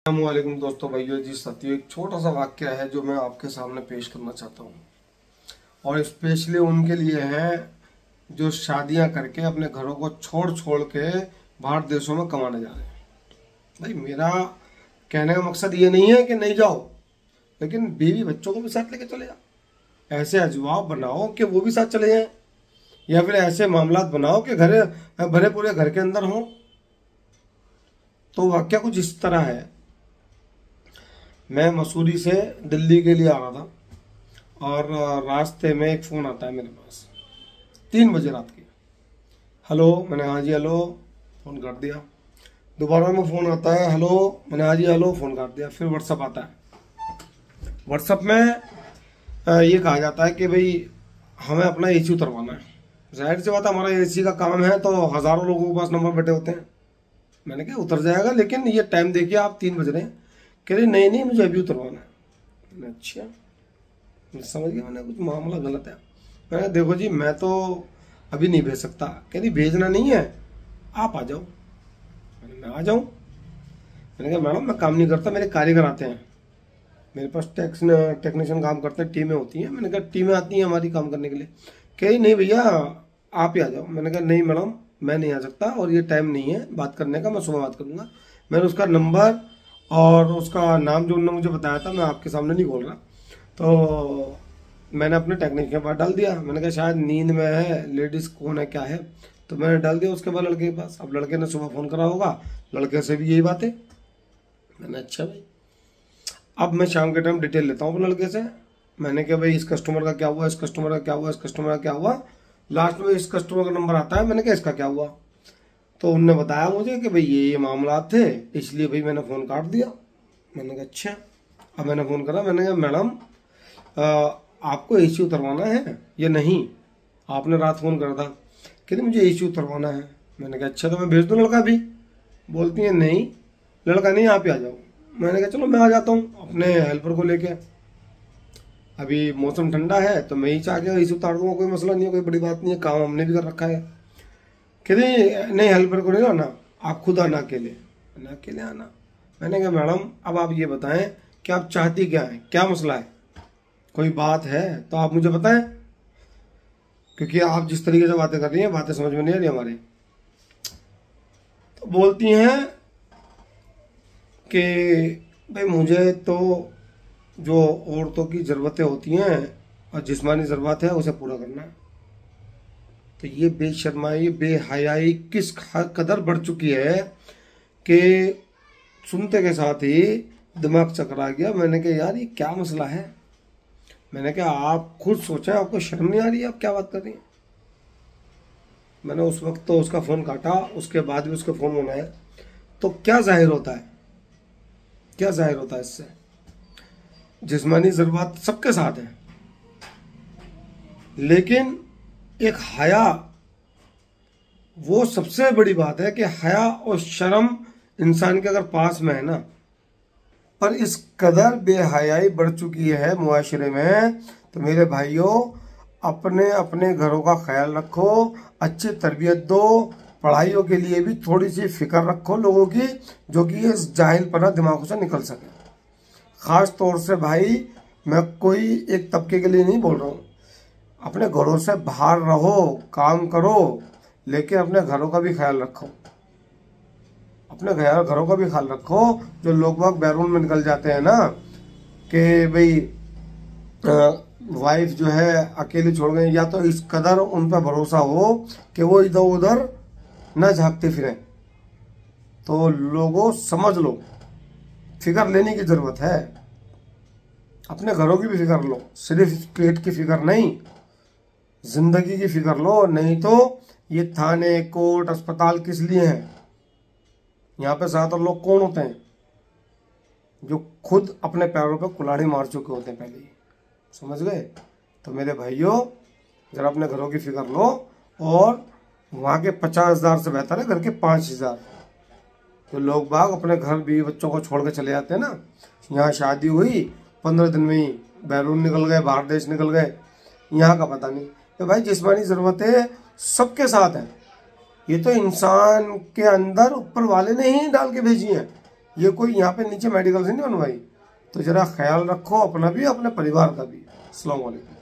अस्सलामुअलैकुम दोस्तों, भाइयों जी, साथियों। एक छोटा सा वाक्य है जो मैं आपके सामने पेश करना चाहता हूँ और स्पेशली उनके लिए है जो शादियां करके अपने घरों को छोड़ छोड़ के बाहर देशों में कमाने जा रहे हैं। भाई, मेरा कहने का मकसद ये नहीं है कि नहीं जाओ, लेकिन बीवी बच्चों को भी साथ लेके चले जाओ। ऐसे अजवाब बनाओ कि वो भी साथ चले जाएं, या फिर ऐसे मामलात बनाओ कि घर भरे पूरे घर के अंदर हों। तो वाक्य कुछ इस तरह है। मैं मसूरी से दिल्ली के लिए आ रहा था और रास्ते में एक फ़ोन आता है मेरे पास 3 बजे रात की। हेलो, मैंने हाँ जी हेलो, फ़ोन काट दिया। दोबारा में फ़ोन आता है, हेलो, मैंने हाँ जी हेलो, फ़ोन काट दिया। फिर व्हाट्सअप आता है। व्हाट्सअप में ये कहा जाता है कि भाई हमें अपना एसी उतरवाना है। जाहिर सी बात है, हमारा एसी का काम है तो हज़ारों लोगों के पास नंबर बैठे होते हैं। मैंने कहा उतर जाएगा, लेकिन ये टाइम देखिए आप 3 बज रहे हैं। कह रही नहीं नहीं, मुझे अभी उतरवाना है। मैंने अच्छा, मैं समझ गया, मैंने कुछ मामला गलत है। मैंने देखो जी, मैं तो अभी नहीं भेज सकता। कह रही भेजना नहीं है, आप आ जाओ। मैं आ जाऊँ? मैंने कहा मैडम मैं काम नहीं करता, मेरे कारीगर आते हैं, मेरे पास टेक्नीशियन काम करते हैं, टीमें होती हैं। मैंने कहा टीमें आती हैं हमारी काम करने के लिए। कह रही नहीं भैया, आप ही आ जाओ। मैंने कहा नहीं मैडम, मैं नहीं आ सकता और ये टाइम नहीं है बात करने का, मैं सुबह बात करूँगा। मैंने उसका नंबर और उसका नाम जो उन्होंने मुझे बताया था, मैं आपके सामने नहीं बोल रहा, तो मैंने अपने टेक्नीशियन के पास डाल दिया। मैंने कहा शायद नींद में है, लेडीज़ कौन है क्या है, तो मैंने डाल दिया उसके बाद लड़के के पास। अब लड़के ने सुबह फ़ोन करा होगा, लड़के से भी यही बात है। मैंने अच्छा भाई, अब मैं शाम के टाइम डिटेल लेता हूँ अपने लड़के से। मैंने कहा भाई इस कस्टमर का क्या हुआ, इस कस्टमर का क्या हुआ, इस कस्टमर का क्या हुआ। लास्ट में इस कस्टमर का नंबर आता है। मैंने कहा इसका क्या हुआ, तो उनने बताया मुझे कि भाई ये मामला थे, इसलिए भाई मैंने फ़ोन काट दिया। मैंने कहा अच्छा। अब मैंने फ़ोन करा, मैंने कहा मैडम आपको एसी उतरवाना है या नहीं, आपने रात फ़ोन करा था। कहती मुझे एसी उतरवाना है। मैंने कहा अच्छा, तो मैं भेज दूँ लड़का भी? बोलती है नहीं, लड़का नहीं, आप ही आ जाओ। मैंने कहा चलो मैं आ जाता हूँ अपने हेल्पर को लेके। अभी मौसम ठंडा है तो मैं ही चाह के एसी उतार दूंगा, कोई मसला नहीं है, कोई बड़ी बात नहीं है, काम हमने भी कर रखा है। कहते नहीं हेल्पर को नहीं आना, आप खुद आना अकेले। मैंने अकेले आना? मैंने कहा मैडम अब आप ये बताएं कि आप चाहती क्या हैं, क्या मसला है, कोई बात है तो आप मुझे बताएं, क्योंकि आप जिस तरीके से बातें कर रही हैं बातें समझ में नहीं आ रही हमारे। तो बोलती हैं कि भाई मुझे तो जो औरतों की ज़रूरतें होती हैं और जिस्मानी ज़रूरत है उसे पूरा करना है। तो ये बेशर्माई बेहयाई किस कदर बढ़ चुकी है कि सुनते के साथ ही दिमाग चकरा गया। मैंने कहा यार ये क्या मसला है। मैंने कहा आप खुद सोचें, आपको शर्म नहीं आ रही है, आप क्या बात कर रही हैं। मैंने उस वक्त तो उसका फ़ोन काटा, उसके बाद भी उसके फ़ोन बनाया। तो क्या जाहिर होता है, क्या जाहिर होता है इससे? जिस्मानी ज़रूरत सबके साथ है, लेकिन एक हया, वो सबसे बड़ी बात है कि हया और शर्म इंसान के अगर पास में है ना, पर इस कदर बेहयाई बढ़ चुकी है मुआशरे में। तो मेरे भाइयों, अपने अपने घरों का ख्याल रखो, अच्छी तरबियत दो, पढ़ाइयों के लिए भी थोड़ी सी फिक्र रखो लोगों की, जो कि ये जाहिलपना दिमागों से निकल सके। ख़ास तौर से भाई, मैं कोई एक तबके के लिए नहीं बोल रहा हूँ, अपने घरों से बाहर रहो, काम करो, लेकिन अपने घरों का भी ख्याल रखो, अपने घरों का भी ख्याल रखो। जो लोग बाग बैरून में निकल जाते हैं ना कि भाई वाइफ जो है अकेली छोड़ गई, या तो इस कदर उन पर भरोसा हो कि वो इधर उधर न झांकते फिरें। तो लोगों समझ लो, फिक्र लेने की ज़रूरत है, अपने घरों की भी फिक्र लो, सिर्फ पेट की फिक्र नहीं, जिंदगी की फिक्र लो। नहीं तो ये थाने कोर्ट अस्पताल किस लिए हैं? यहाँ पे ज़्यादातर लोग कौन होते हैं? जो खुद अपने पैरों पे कुल्हाड़ी मार चुके होते हैं पहले ही। समझ गए? तो मेरे भाइयों, जरा अपने घरों की फिक्र लो, और वहाँ के 50,000 से बेहतर है घर के 5,000। तो लोग बाग अपने घर बीवी बच्चों को छोड़ के चले जाते हैं ना, यहाँ शादी हुई 15 दिन में ही बैरून निकल गए, बाहर देश निकल गए, यहाँ का पता नहीं। तो भाई जिस्मानी ज़रूरतें सबके साथ हैं, ये तो इंसान के अंदर ऊपर वाले ने ही डाल के भेजी हैं। ये कोई यहाँ पे नीचे मेडिकल से नहीं बनवाई। तो जरा ख्याल रखो अपना भी, अपने परिवार का भी। अस्सलाम वालेकुम।